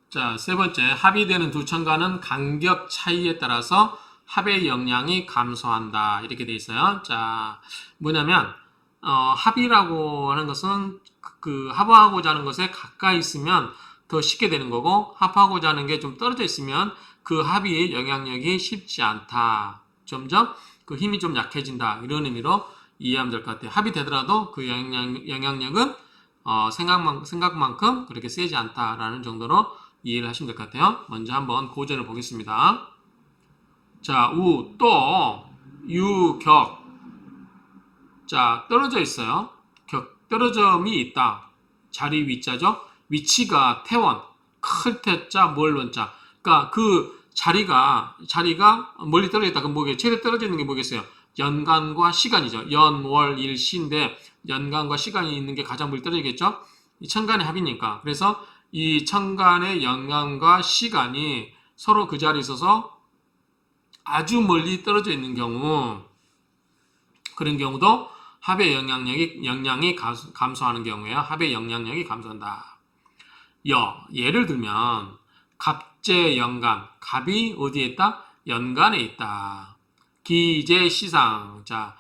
자, 세 번째, 합의되는 두 첨가는 간격 차이에 따라서 합의 영향이 감소한다. 이렇게 돼 있어요. 자, 뭐냐면, 합의라고 하는 것은 합의하고자 하는 것에 가까이 있으면 더 쉽게 되는 거고, 합하고자 하는 게 좀 떨어져 있으면 그 합의의 영향력이 쉽지 않다. 점점 그 힘이 좀 약해진다. 이런 의미로 이해하면 될 것 같아요. 합의되더라도 그 영향력은 생각만큼 그렇게 세지 않다라는 정도로 이해를 하시면 될 것 같아요. 먼저 한번 고전을 보겠습니다. 자, 우, 또, 유, 격. 자, 떨어져 있어요. 떨어짐이 있다. 자리 위자죠. 위치가 태원, 클 태자, 뭘 원자. 그러니까 그 자리가 멀리 떨어져 있다. 그럼 뭐겠어요? 최대 떨어져 있는 게 뭐겠어요? 연간과 시간이죠. 연, 월, 일, 시인데 연간과 시간이 있는 게 가장 멀리 떨어지겠죠? 이 천간의 합이니까. 그래서 이 천간의 연간과 시간이 서로 그 자리에 있어서 아주 멀리 떨어져 있는 경우, 그런 경우도 합의 영향이 감소하는 경우에요. 합의 영향력이 감소한다. 예를 들면 갑제 연간, 갑이 어디에 있다? 연간에 있다. 기재 시상, 자,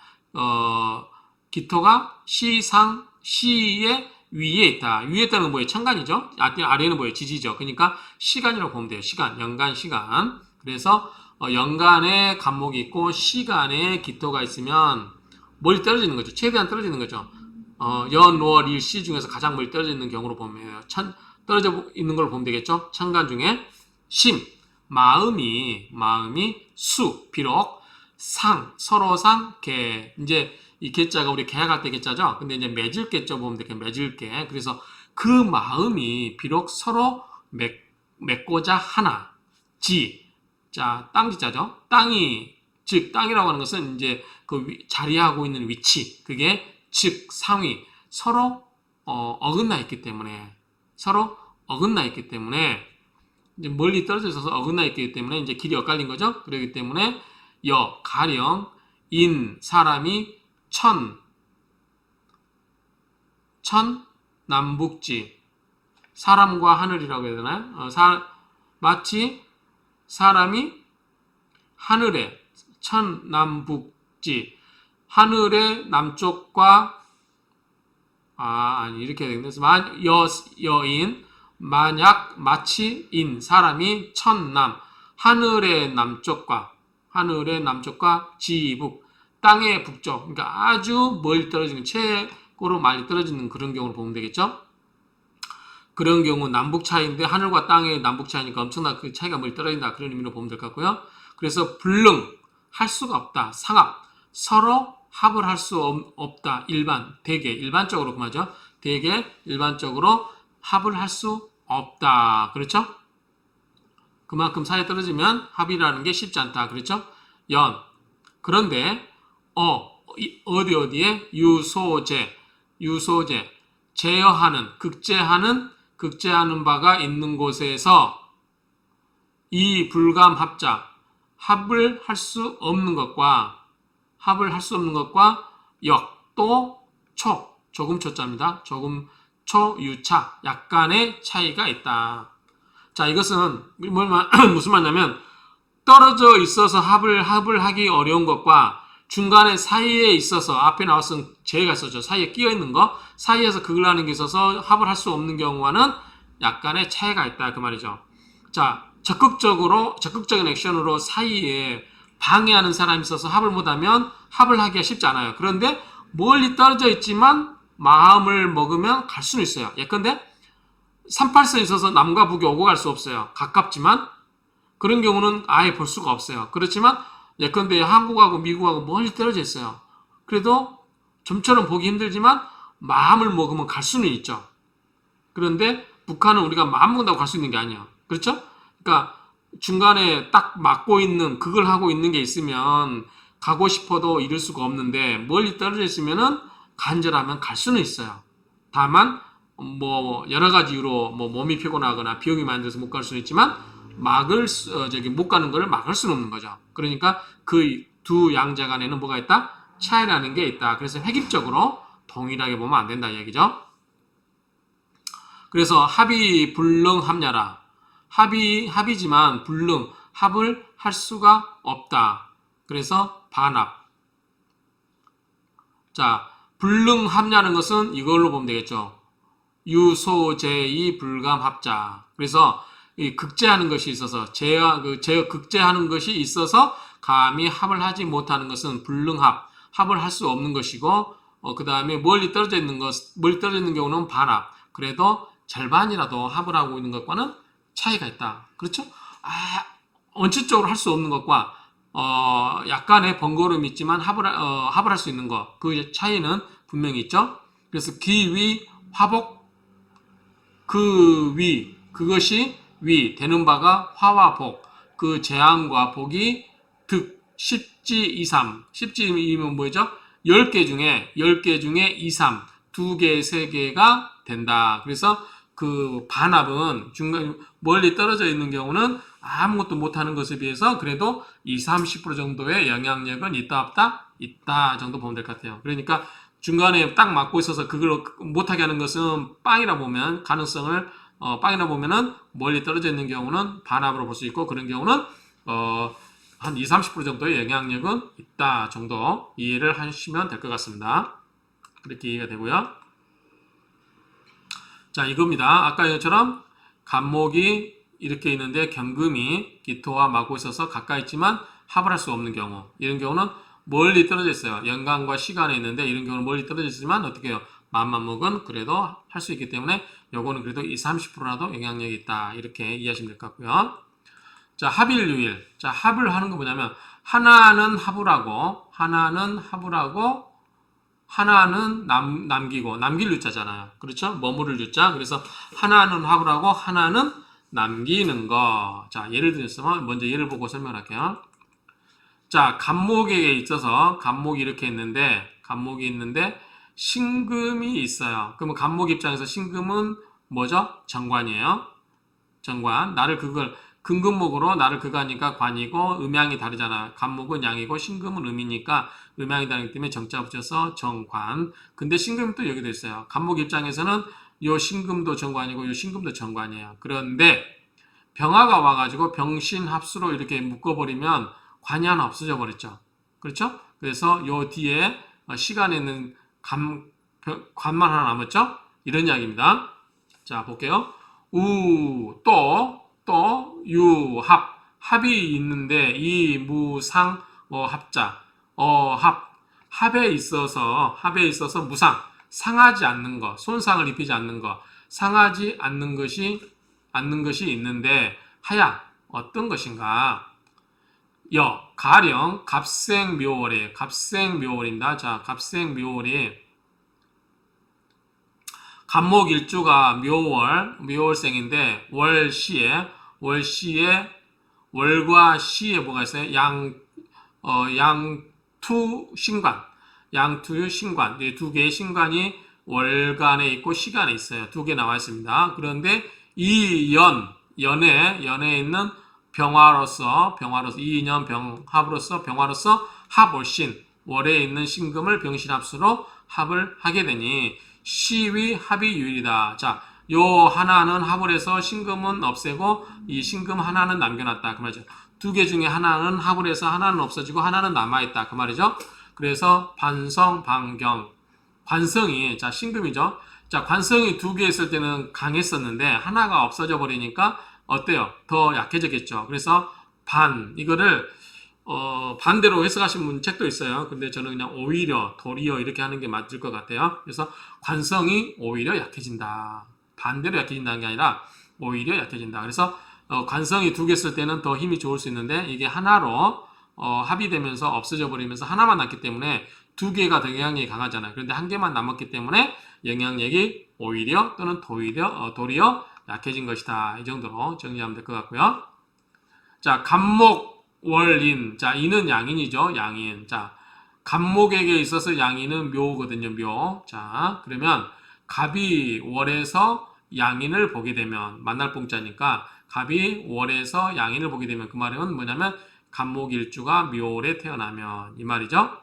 기토가 시상, 시의 위에 있다. 위에 있다는 뭐예요? 천간이죠. 아래는 뭐예요? 지지죠. 그러니까 시간이라고 보면 돼요. 시간, 연간, 시간. 그래서 연간에 간목이 있고 시간에 기토가 있으면 멀리 떨어지는 거죠. 최대한 떨어지는 거죠. 연, 월, 일, 시 중에서 가장 멀리 떨어져 있는 경우로 보면 떨어져 있는 걸 보면 되겠죠. 천간 중에 심, 마음이 수, 비록 서로상, 개. 이제 이 개자가 우리 계약할 때 개자죠. 근데 이제 맺을 개자 보면 되겠 맺을 개. 그래서 그 마음이 비록 서로 맺고자 하나. 자, 땅지자죠. 즉 땅이라고 하는 것은 이제 자리하고 있는 위치. 그게 즉 상위. 서로 어긋나 있기 때문에 이제 멀리 떨어져 있어서 어긋나 있기 때문에 이제 길이 엇갈린 거죠. 그렇기 때문에 가령 사람이 남북지, 사람과 하늘이라고 해야 되나요? 마치 사람이 하늘에 남북지, 하늘의 남쪽과 이렇게 되겠네. 여인, 만약 마치 사람이 하늘의 남쪽과 지북, 땅의 북쪽, 그러니까 아주 멀리 떨어지는, 최고로 많이 떨어지는 그런 경우를 보면 되겠죠. 그런 경우 남북 차이인데 하늘과 땅의 남북 차이니까 엄청나 그 차이가 멀리 떨어진다. 그런 의미로 보면 될 것 같고요. 그래서 불능, 할 수가 없다. 상합, 서로 합을 할 수 없다. 일반적으로 그만하죠. 일반적으로 합을 할 수 없다. 그렇죠? 그만큼 사이에 떨어지면 합의라는 게 쉽지 않다. 그렇죠? 그런데 어디에 유소제, 제어하는, 극제하는 바가 있는 곳에서 이 불감합자, 합을 할 수 없는 것과 또 조금 초자입니다. 조금 유차, 약간의 차이가 있다. 자, 이것은 무슨 말이냐면 떨어져 있어서 합을 하기 어려운 것과 중간에 사이에 있어서 앞에 나왔은 제가 있었죠. 사이에 끼어 있는 거, 사이에서 극을 하는 게 있어서 합을 할 수 없는 경우와는 약간의 차이가 있다. 그 말이죠. 자, 적극적인 액션으로 사이에 방해하는 사람이 있어서 합을 못하면 합을 하기가 쉽지 않아요. 그런데 멀리 떨어져 있지만 마음을 먹으면 갈 수는 있어요. 예컨대 38선에 있어서 남과 북이 오고 갈 수 없어요. 가깝지만 그런 경우는 아예 볼 수가 없어요. 그렇지만 예컨대 한국하고 미국하고 멀리 떨어져 있어요. 그래도 좀처럼 보기 힘들지만 마음을 먹으면 갈 수는 있죠. 그런데 북한은 우리가 마음 먹는다고 갈 수 있는 게 아니에요. 그렇죠? 그러니까 중간에 딱 막고 있는, 그걸 하고 있는 게 있으면 가고 싶어도 이룰 수가 없는데 멀리 떨어져 있으면은 간절하면 갈 수는 있어요. 다만 여러 가지 이유로 몸이 피곤하거나 비용이 많이 들어서 못 갈 수는 있지만 못 가는 걸 막을 수는 없는 거죠. 그러니까 그 두 양자 간에는 뭐가 있다? 차이라는 게 있다. 그래서 획일적으로 동일하게 보면 안 된다 이 얘기죠. 그래서 합의 불능 합야라. 합이지만 불능, 합을 할 수가 없다. 그래서 반합. 자, 불능합냐는 것은 이걸로 보면 되겠죠. 유소제의 불감합자. 그래서 이 극제하는 것이 있어서 극제하는 것이 있어서 감히 합을 하지 못하는 것은 불능합, 합을 할 수 없는 것이고, 그 다음에 멀리 떨어져 있는 경우는 반합. 그래도 절반이라도 합을 하고 있는 것과는 차이가 있다. 그렇죠? 원칙적으로 할 수 없는 것과 약간의 번거로움이 있지만 합을 할 수 있는 것, 그 차이는 분명히 있죠. 그래서 기위 화복 그것이 위 되는 바가 화와 복, 그 재앙과 복이 득 십지 이삼. 십지이면 뭐죠? 10개 중에 2, 3, 2개, 3개가 된다. 그래서 그 반합은 중간 멀리 떨어져 있는 경우는 아무것도 못하는 것에 비해서 그래도 20, 30% 정도의 영향력은 있다 없다? 있다 정도 보면 될 것 같아요. 그러니까 중간에 딱 맞고 있어서 그걸 못하게 하는 것은 빵이라 보면 가능성을 빵이라 보면은 멀리 떨어져 있는 경우는 반합으로 볼 수 있고, 그런 경우는 한 20, 30% 정도의 영향력은 있다 정도 이해를 하시면 될 것 같습니다. 그렇게 이해가 되고요. 자, 이겁니다. 아까 이처럼 간목이 이렇게 있는데 경금이 기토와 맞고 있어서 가까이 있지만 합을 할 수 없는 경우, 이런 경우는 멀리 떨어져 있어요. 연간과 시간에 있는데 이런 경우는 멀리 떨어져 있지만 어떻게 해요? 맘먹은 그래도 할 수 있기 때문에 요거는 그래도 20, 30%라도 영향력이 있다. 이렇게 이해하시면 될 것 같고요. 자, 합일유일. 자, 합을 하는 거 뭐냐면 하나는 합을 하고 하나는 남기고, 남길 유자잖아요. 그렇죠? 머무를 유자. 그래서 하나는 합을 하고 하나는 남기는 거. 자, 예를 들어서 먼저 예를 보고 설명할게요. 자, 간목에 있어서 간목이 이렇게 있는데 신금이 있어요. 그러면 간목 입장에서 신금은 뭐죠? 정관이에요. 정관. 근금목으로 나를 그가니까 관이고, 음양이 다르잖아요. 간목은 양이고 신금은 음이니까 음양이 다르기 때문에 정자 붙여서 정관. 근데 신금이 또 여기도 있어요. 간목 입장에서는 요 신금도 정관이고 요 신금도 정관이에요. 그런데 병화가 와가지고 병신합수로 이렇게 묶어버리면 관이 하나 없어져 버렸죠. 그렇죠? 그래서 요 뒤에 시간에 있는 관만 하나 남았죠? 이런 이야기입니다. 자, 볼게요. 유, 합이 있는데 이, 무, 상, 합자, 합에 있어서 무상, 상하지 않는 것, 손상을 입히지 않는 것, 상하지 않는 것이 있는데 하야 어떤 것인가? 가령 갑생묘월입니다. 자, 갑생묘월이 간목일주가 묘월생인데 월과 시에 뭐가 있어요? 양투유 신관. 이 두 개의 신관이 월간에 있고 시간에 있어요. 두 개 나와 있습니다. 그런데 이 연에 있는 병화로서 이인연 병합으로서 병화로서 합월신, 월에 있는 신금을 병신합수로 합을 하게 되니 시위 합이 유일이다. 자, 요 하나는 합을 해서 신금은 없애고 이 신금 하나는 남겨놨다. 그 말이죠. 두 개 중에 하나는 합을 해서 하나는 없어지고 하나는 남아있다. 그 말이죠. 그래서 반성, 반경. 관성이, 자, 신금이죠. 자, 관성이 두 개 있을 때는 강했었는데 하나가 없어져 버리니까 어때요? 더 약해졌겠죠. 그래서 이거를 반대로 해석하신 책도 있어요. 근데 저는 그냥 오히려, 도리어 이렇게 하는 게 맞을 것 같아요. 그래서 관성이 오히려 약해진다. 반대로 약해진다는 게 아니라 오히려 약해진다. 그래서 관성이 두 개 쓸 때는 더 힘이 좋을 수 있는데 이게 하나로 합의되면서 없어져 버리면서 하나만 남기 때문에 두 개가 더 영향력이 강하잖아요. 그런데 한 개만 남았기 때문에 영향력이 오히려 또는 도리어 약해진 것이다. 이 정도로 정리하면 될 것 같고요. 자, 간목 월인. 자, 인은 양인이죠. 양인. 자, 간목에게 있어서 양인은 묘거든요. 묘. 자, 그러면 갑이 월에서 양인을 보게 되면 만날 봉자니까 갑이 월에서 양인을 보게 되면 그 말은 뭐냐면 간목일주가 묘월에 태어나면 이 말이죠.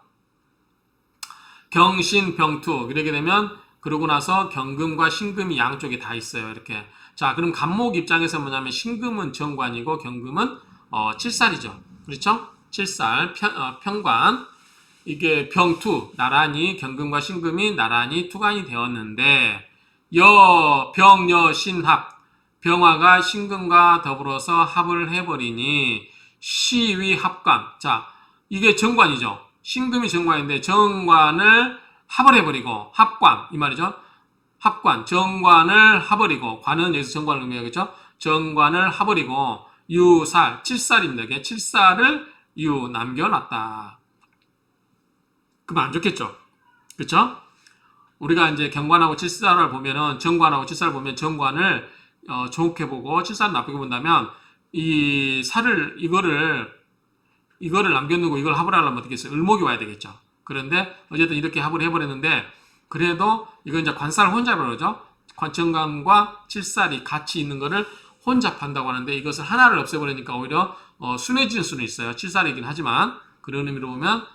경신 병투 그러게 되면 그러고 나서 경금과 신금이 양쪽에 다 있어요. 이렇게 자, 그럼 간목 입장에서 뭐냐면 신금은 정관이고 경금은 칠살이죠. 그렇죠? 칠살 편관. 이게 병투 나란히 경금과 신금이 나란히 투관이 되었는데 병여 신합 병화가 신금과 더불어서 합을 해버리니 시위 합관. 자, 이게 정관이죠. 신금이 정관인데 정관을 합을 해버리고 합관 이 말이죠. 합관 정관을 합버리고 관은 여기서 정관을 의미하겠죠. 정관을 합버리고 유살 칠살입니다. 이게 칠살을 남겨놨다. 그럼 안 좋겠죠. 그렇죠? 우리가 이제 경관하고 칠살을 보면은 정관하고 칠살을 보면 정관을 좋게 보고 칠살을 나쁘게 본다면 이 살을 이거를 남겨두고 이걸 합을 하려면 어떻게 했어요? 을목이 와야 되겠죠. 그런데 어쨌든 이렇게 합을 해버렸는데 그래도 이건 이제 관살 혼잡이라고 그러죠. 관정관과 칠살이 같이 있는 거를 혼잡한다고 하는데 이것을 하나를 없애버리니까 오히려 순해지는 수는 있어요. 칠살이긴 하지만 그런 의미로 보면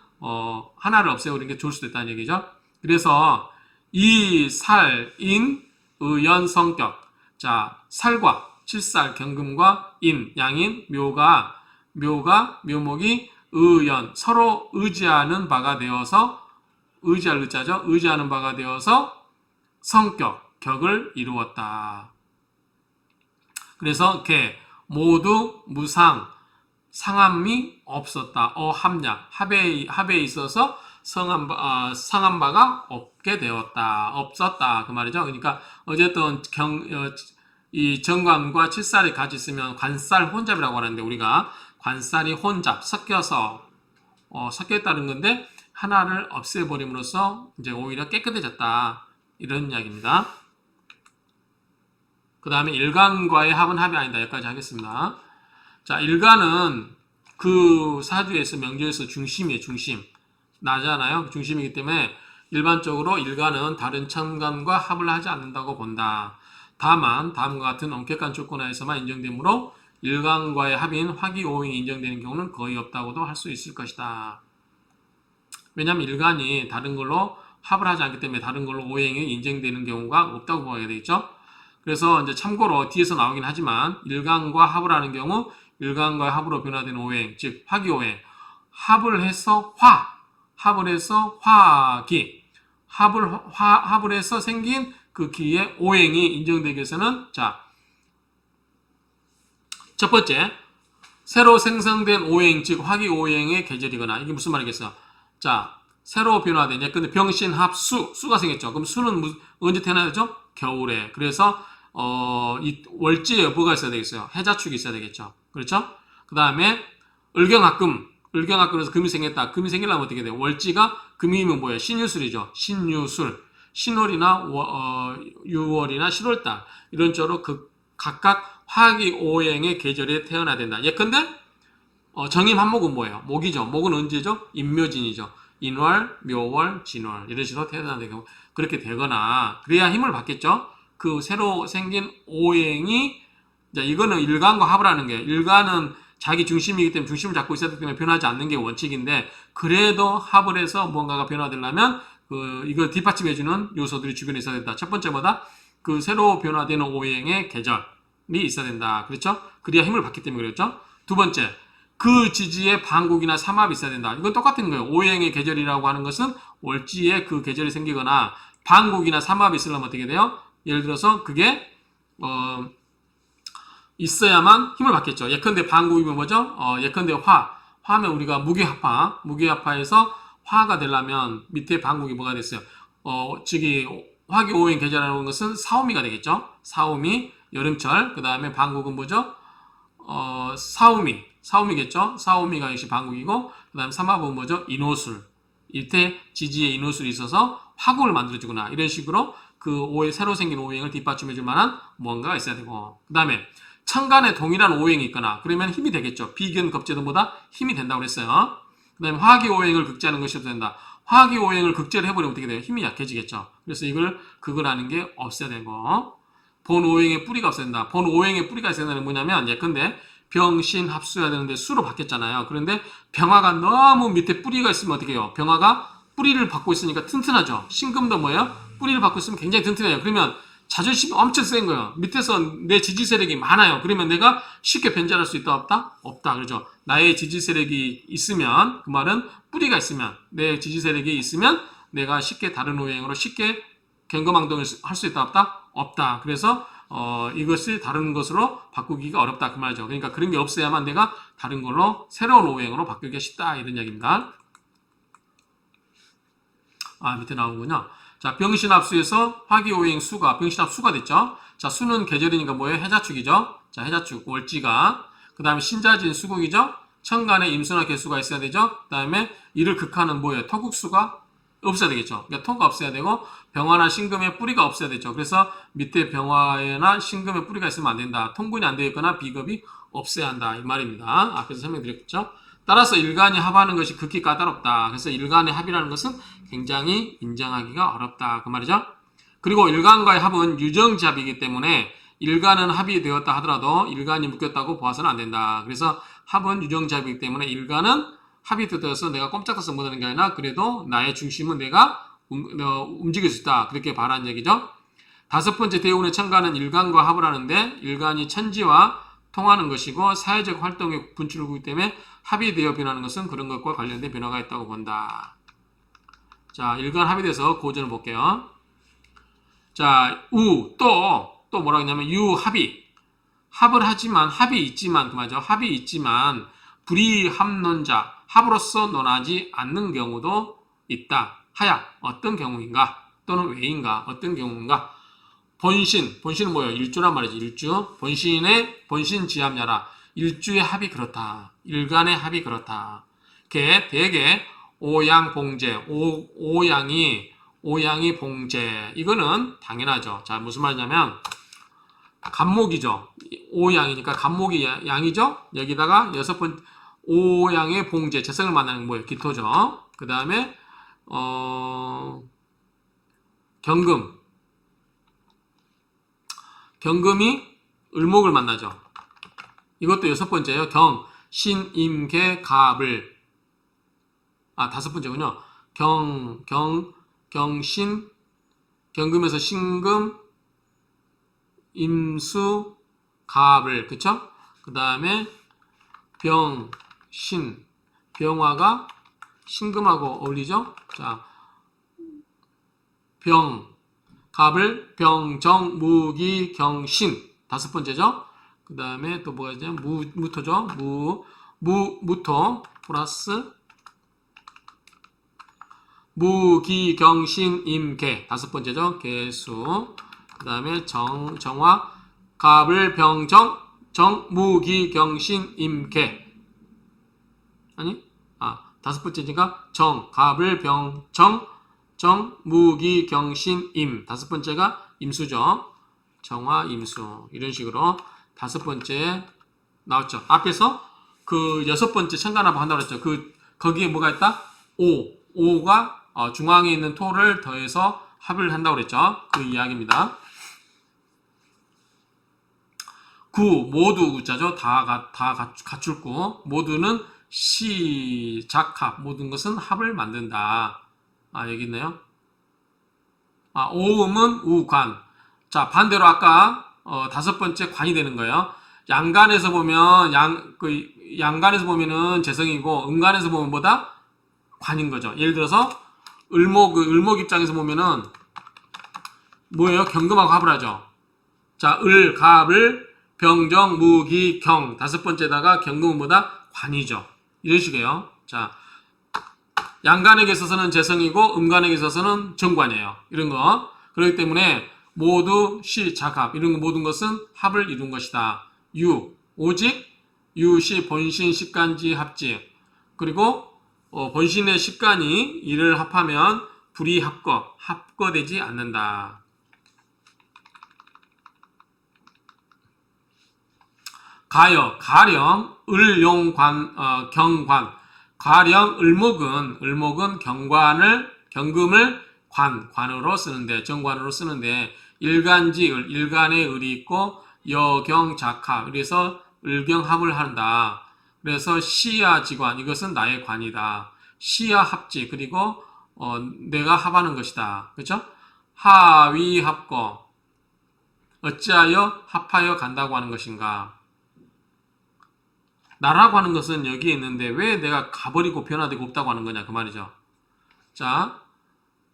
하나를 없애버리는 게 좋을 수도 있다는 얘기죠. 그래서 이 살인 의연 성격. 자, 살과 칠살 경금과 인 양인 묘목이 의연 서로 의지하는 바가 되어서 의지할 의자죠. 의지하는 바가 되어서 격을 이루었다. 그래서 모두 무상 상함이 없었다. 합에 있어서 상한 바가 없게 되었다. 없었다. 그 말이죠. 그러니까 어쨌든 이 정관과 칠살이 같이 있으면 관살 혼잡이라고 하는데 우리가 관살이 혼잡 섞여 있다는 건데 하나를 없애버림으로써 이제 오히려 깨끗해졌다. 이런 이야기입니다. 그 다음에 일간과의 합은 합이 아니다. 여기까지 하겠습니다. 자, 일간은 그 사주에서 명조에서 중심이에요. 중심. 나잖아요. 중심이기 때문에 일반적으로 일간은 다른 천간과 합을 하지 않는다고 본다. 다만 다음과 같은 엄격한 조건하에서만 인정되므로 일간과의 합인 화기오행이 인정되는 경우는 거의 없다고도 할 수 있을 것이다. 왜냐하면 일간이 다른 걸로 합을 하지 않기 때문에 다른 걸로 오행이 인정되는 경우가 없다고 봐야 되겠죠. 그래서 이제 참고로 뒤에서 나오긴 하지만 일간과 합을 하는 경우 일간과 합으로 변화되는 오행, 즉 화기오행, 합을 해서 화기, 합을 해서 생긴 그 기의 오행이 인정되기 위해서는 자, 첫 번째 새로 생성된 오행, 즉 화기오행의 계절이거나 이게 무슨 말이겠어요? 자, 새로 변화된 예컨대 병신합수가 생겼죠. 그럼 수는 언제 태어나죠? 겨울에. 그래서 이 월지의 여부가 있어야 되겠어요. 해자축이 있어야 되겠죠. 그렇죠? 그 다음에 을경합금에서 금이 생겼다. 금이 생기려면 어떻게 돼요? 월지가 금이면 뭐예요? 신유술이죠. 신유술. 신월이나 유월이나 10월달 이런 쪽으로 각각 화기오행의 계절에 태어나야 된다. 예컨대 정임 한목은 뭐예요? 목이죠. 목은 언제죠? 인묘진이죠. 인월, 묘월, 진월 이런 식으로 태어나는 경우 그렇게 되거나 그래야 힘을 받겠죠. 그 새로 생긴 오행이 이거는 일간과 합을 하는 게 일간은 자기 중심이기 때문에 중심을 잡고 있어야 되기 때문에 변하지 않는 게 원칙인데 그래도 합을 해서 뭔가가 변화되려면 이걸 뒷받침해주는 요소들이 주변에 있어야 된다. 첫 번째 뭐다? 그 새로 변화되는 오행의 계절이 있어야 된다. 그렇죠? 그래야 힘을 받기 때문에 그랬죠. 두 번째 그 지지에 반국이나 삼합이 있어야 된다. 이건 똑같은 거예요. 오행의 계절이라고 하는 것은 월지에 그 계절이 생기거나 반국이나 삼합이 있으려면 어떻게 돼요? 예를 들어서 그게 있어야만 힘을 받겠죠. 예컨대 반국이면 뭐죠? 예컨대 화하면 우리가 무게합화에서 화가 되려면 밑에 반국이 뭐가 됐어요? 화기오행 계절이라는 것은 사오미가 되겠죠. 사오미 여름철. 그 다음에 반국은 뭐죠? 사오미겠죠. 사오미가 역시 반국이고 그 다음에 삼합은 뭐죠? 인호술. 이때 지지에 인호술이 있어서 화국을 만들어주거나 이런 식으로 그 새로 생긴 오행을 뒷받침해줄 만한 무언가가 있어야 되고 그 다음에 천간에 동일한 오행이 있거나 그러면 힘이 되겠죠. 비견 겁제도보다 힘이 된다고 그랬어요. 그 다음에 화기오행을 극제하는 것이 된다. 화기오행을 극제를 해버리면 어떻게 돼요? 힘이 약해지겠죠. 그래서 그걸 하는 게 없어야 되고 본 오행의 뿌리가 없어야 된다. 본 오행의 뿌리가 있어야 되는 게 뭐냐면 예컨대 병신 합수해야 되는데 수로 바뀌었잖아요. 그런데 병화가 너무 밑에 뿌리가 있으면 어떻게 해요? 병화가 뿌리를 받고 있으니까 튼튼하죠. 신금도 뭐예요? 뿌리를 받고 있으면 굉장히 튼튼해요. 그러면 자존심이 엄청 센 거예요. 밑에서 내 지지 세력이 많아요. 그러면 내가 쉽게 변절할 수 있다 없다? 없다. 그렇죠. 나의 지지 세력이 있으면, 그 말은 뿌리가 있으면, 내 지지 세력이 있으면 내가 쉽게 다른 오행으로 쉽게 경거망동을 할 수 있다 없다? 없다. 그래서 이것을 다른 것으로 바꾸기가 어렵다 그 말이죠. 그러니까 그런 게 없어야만 내가 다른 걸로 새로운 오행으로 바꾸기가 쉽다 이런 이야기입니다. 밑에 나오는군요. 자, 병신합수에서 화기오행 수가 병신합수가 됐죠. 자, 수는 계절이니까 뭐예요? 해자축이죠. 자, 해자축 월지가. 그 다음에 신자진 수국이죠. 천간에 임수나 개수가 있어야 되죠. 그 다음에 이를 극하는 뭐예요? 토국수가 없어야 되겠죠. 그러니까 토가 없어야 되고 병화나 신금의 뿌리가 없어야 되죠. 그래서 밑에 병화나 신금의 뿌리가 있으면 안 된다. 통분이 안 되어 있거나 비겁이 없어야 한다. 이 말입니다. 앞에서 설명드렸죠. 따라서 일간이 합하는 것이 극히 까다롭다. 그래서 일간의 합이라는 것은 굉장히 인정하기가 어렵다. 그 말이죠. 그리고 일간과의 합은 유정잡이기 때문에 일간은 합이 되었다 하더라도 일간이 묶였다고 보아서는 안 된다. 그래서 합은 유정잡이기 때문에 일간은 합이 되어서 내가 꼼짝해서 못하는 게 아니라 그래도 나의 중심은 내가 움직일 수 있다. 그렇게 말하는 얘기죠. 다섯 번째 대운의 천간은 일간과 합을 하는데 일간이 천지와 통하는 것이고 사회적 활동의 분출구이기 때문에 합이 되어 변하는 것은 그런 것과 관련된 변화가 있다고 본다. 자, 일간 합이 돼서 고전을 볼게요. 자, 또 뭐라고 했냐면 유합이 합을 하지만 합이 있지만 그 말이죠. 합이 있지만 불이합론자 합으로서 논하지 않는 경우도 있다. 하야 어떤 경우인가 또는 왜인가 어떤 경우인가 본신은 뭐예요? 일주란 말이지. 일주 본신지합야라 일주의 합이 그렇다. 일간의 합이 그렇다. 대개 오양봉제 오양이 봉제 이거는 당연하죠. 자, 무슨 말이냐면 간목이죠. 오양이니까 간목이 양이죠. 여기다가 여섯 번 오양의 봉제 재성을 만나는 뭐예요? 기토죠. 그 다음에 경금이 을목을 만나죠. 이것도 여섯 번째예요. 신, 임, 개, 갑을 다섯 번째군요. 경신 경금에서 신금 임수 갑을 그쵸? 그 다음에 병화가 신금하고 어울리죠? 자, 갑을 병정 무기 경신 다섯 번째죠. 그 다음에 또 뭐가 있냐? 무토죠. 무토 플러스 무기 경신 임개 다섯 번째죠. 개수. 그 다음에 정화 갑을 병정 무기 경신 임개 다섯 번째니까 갑을 병정 무기 경신 임 다섯 번째가 임수죠. 정화 임수 이런 식으로 다섯 번째 나왔죠. 앞에서 그 여섯 번째 천간합을 한다고 했죠. 거기에 뭐가 있다? 오가 중앙에 있는 토를 더해서 합을 한다고 그랬죠. 그 이야기입니다. 모두 구자죠. 다 갖출구. 모두는 시작합. 모든 것은 합을 만든다. 여기 있네요. 오음은 우관. 자, 반대로 아까 다섯 번째 관이 되는 거예요. 양간에서 보면 양간에서 보면은 재성이고 음간에서 보면 뭐다? 관인 거죠. 예를 들어서 을목 입장에서 보면은 뭐예요? 경금하고 합을 하죠. 자, 갑을 병정 무기 경 다섯 번째다가 경금은 뭐다? 관이죠. 이런 식이에요. 자, 양간에게 있어서는 재성이고 음간에게 있어서는 정관이에요. 이런 거. 그렇기 때문에 모두 시작합 이런 거 모든 것은 합을 이룬 것이다. 오직 유시 본신 식간지 합지 그리고 본신의 식간이 이를 합하면 불이 합거되지 않는다. 가령 을용관 경관 가령 을목은 경금을 관으로 쓰는데 정관으로 쓰는데 일간의 을이 있고 여경작합 그래서 을경합을 한다. 그래서 시야지관 이것은 나의 관이다. 시야합지 그리고 내가 합하는 것이다. 그렇죠? 하위합거 어찌하여 합하여 간다고 하는 것인가? 나라고 하는 것은 여기에 있는데 왜 내가 가버리고 변화되고 없다고 하는 거냐 그 말이죠. 자,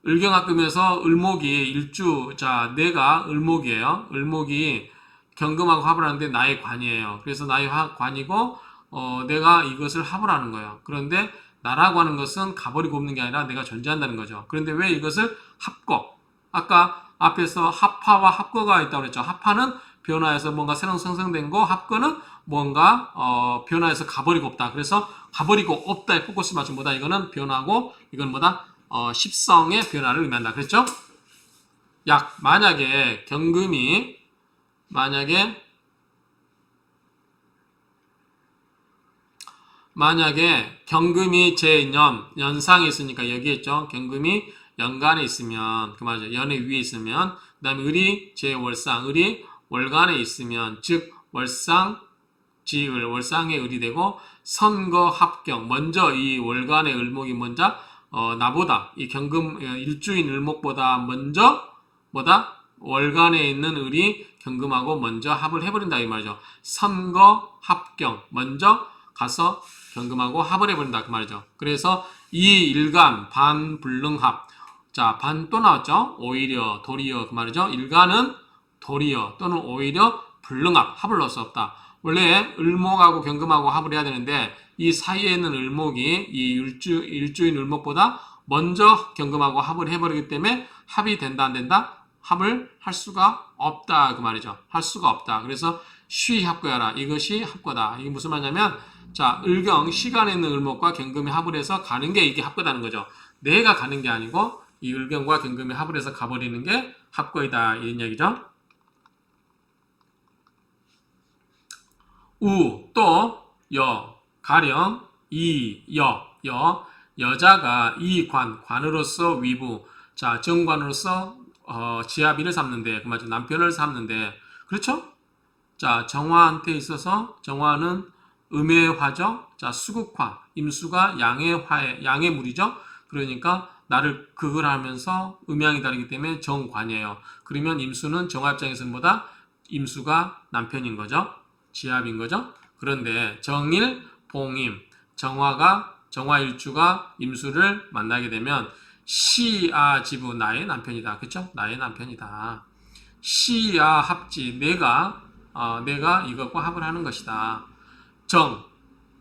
을경합금에서 을목이 일주, 자, 내가 을목이에요. 을목이 경금하고 합을 하는데 나의 관이에요. 그래서 나의 관이고 내가 이것을 합을 하는 거예요. 그런데 나라고 하는 것은 가버리고 없는 게 아니라 내가 존재한다는 거죠. 그런데 왜 이것을 합거? 아까 앞에서 합하와 합거가 있다고 그랬죠. 합하는 변화해서 뭔가 새로 생성된 거, 합거는 뭔가 변화해서 가버리고 없다. 그래서 가버리고 없다의 포커스 맞춤 뭐다? 이거는 변화고 이건 뭐다? 십성의 변화를 의미한다. 그랬죠? 만약에 경금이 만약에 경금이 연상에 있으니까 여기 있죠. 경금이 연간에 있으면 그 말이죠. 연의 위에 있으면 그 다음에 을이 제월상, 을이 월간에 있으면 즉 월상 지을, 월상의 을이 되고 선거 합경 먼저 이 월간의 을목이 먼저 나보다 이 경금 일주인 을목보다 먼저 뭐다? 월간에 있는 을이 경금하고 먼저 합을 해버린다 이 말이죠. 선거 합경 먼저 가서 경금하고 합을 해버린다 그 말이죠. 그래서 이 일간 반불능합 자, 반 또 나왔죠. 오히려 도리어 그 말이죠. 일간은 도리어 또는 오히려 불능합 합을 넣을 수 없다. 원래 을목하고 경금하고 합을 해야 되는데 이 사이에 있는 을목이 이 일주인 을목보다 먼저 경금하고 합을 해버리기 때문에 합이 된다 안 된다? 합을 할 수가 없다 그 말이죠. 할 수가 없다. 그래서 쉬합거야라. 이것이 합거다. 이게 무슨 말이냐면 자, 을경 시간에 있는 을목과 경금이 합을 해서 가는 게 이게 합거다는 거죠. 내가 가는 게 아니고 이 을경과 경금이 합을 해서 가버리는 게 합거이다 이런 얘기죠. 우, 또, 여, 가령, 여자가 이 관으로서 위부, 자, 정관으로서, 지아비를 삼는데, 그 말이죠. 남편을 삼는데, 그렇죠? 자, 정화한테 있어서, 정화는 음의 화죠? 자, 수국화, 임수가 양의 물이죠? 그러니까, 나를 극을 하면서 음양이 다르기 때문에 정관이에요. 그러면 임수는 정화 입장에서는 뭐다? 임수가 남편인 거죠? 지합인 거죠. 그런데 정일, 봉임, 정화일주가 임수를 만나게 되면 시아지부 나의 남편이다. 그렇죠? 나의 남편이다. 시아합지 내가 이것과 합을 하는 것이다. 정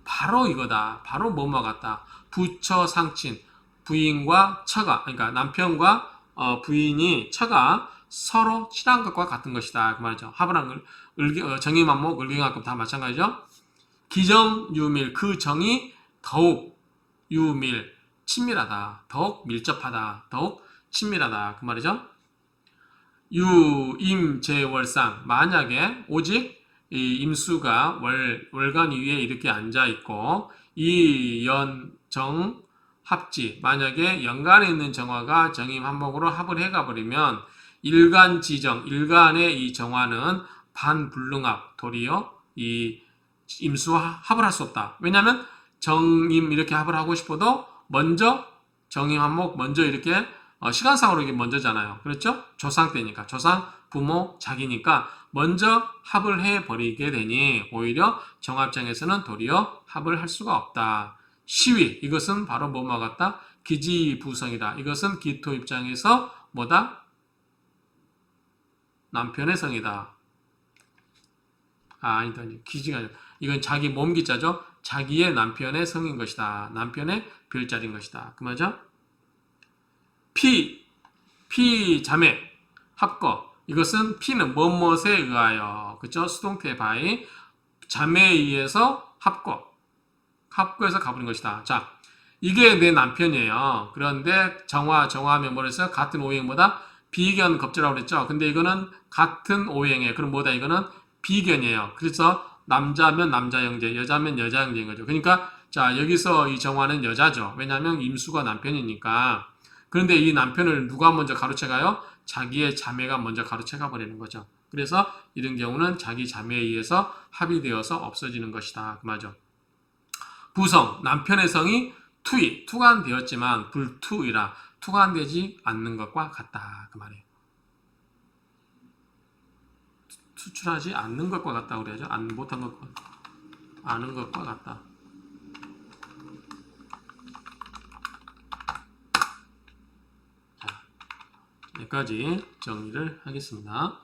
바로 이거다. 바로 뭐뭐 같다. 부처 상친 부인과 처가 그러니까 남편과 부인이 처가 서로 친한 것과 같은 것이다. 그 말이죠. 합을 한 걸 정의만목, 을경합금 다 마찬가지죠. 기정유밀 그 정이 더욱 유밀 친밀하다. 더욱 밀접하다. 더욱 친밀하다. 그 말이죠. 유임제월상 만약에 오직 이 임수가 월간 위에 이렇게 앉아 있고 이 연정 합지 만약에 연간에 있는 정화가 정임 한목으로 합을 해가 버리면 일간지정 일간의 이 정화는 반불능합 도리어 이 임수와 합을 할 수 없다. 왜냐하면 정임 이렇게 합을 하고 싶어도 먼저 정임 한목 먼저 이렇게 시간상으로 이게 먼저잖아요. 그렇죠? 조상 때니까 조상 부모 자기니까 먼저 합을 해버리게 되니 오히려 정합장에서는 도리어 합을 할 수가 없다. 시위 이것은 바로 뭐와 같다? 기지부성이다. 이것은 기토 입장에서 뭐다? 남편의 성이다. 아니다. 기지가 아니라 이건 자기 몸기자죠. 자기의 남편의 성인 것이다. 남편의 별자리인 것이다. 그 말이죠? 피 자매 합거 이것은 피는 뭐뭇에 의하여 그죠? 수동태 바이 자매에 의해서 합거해서 가버린 것이다. 자 이게 내 남편이에요. 그런데 정화하면 뭐랬어요? 같은 오행보다 비견 겁제라고 그랬죠. 근데 이거는 같은 오행이에요. 그럼 뭐다? 이거는 비견이에요. 그래서 남자면 남자 형제, 여자면 여자 형제인 거죠. 그러니까 자 여기서 이 정화는 여자죠. 왜냐하면 임수가 남편이니까. 그런데 이 남편을 누가 먼저 가로채가요? 자기의 자매가 먼저 가로채가 버리는 거죠. 그래서 이런 경우는 자기 자매에 의해서 합의되어서 없어지는 것이다. 그 말이죠. 부성, 남편의 성이 투간되었지만 불투이라 투간되지 않는 것과 같다. 그 말이에요. 수출하지 않는 것과 같다 그래야죠. 못한 것과 아는 것과 같다. 자, 여기까지 정리를 하겠습니다.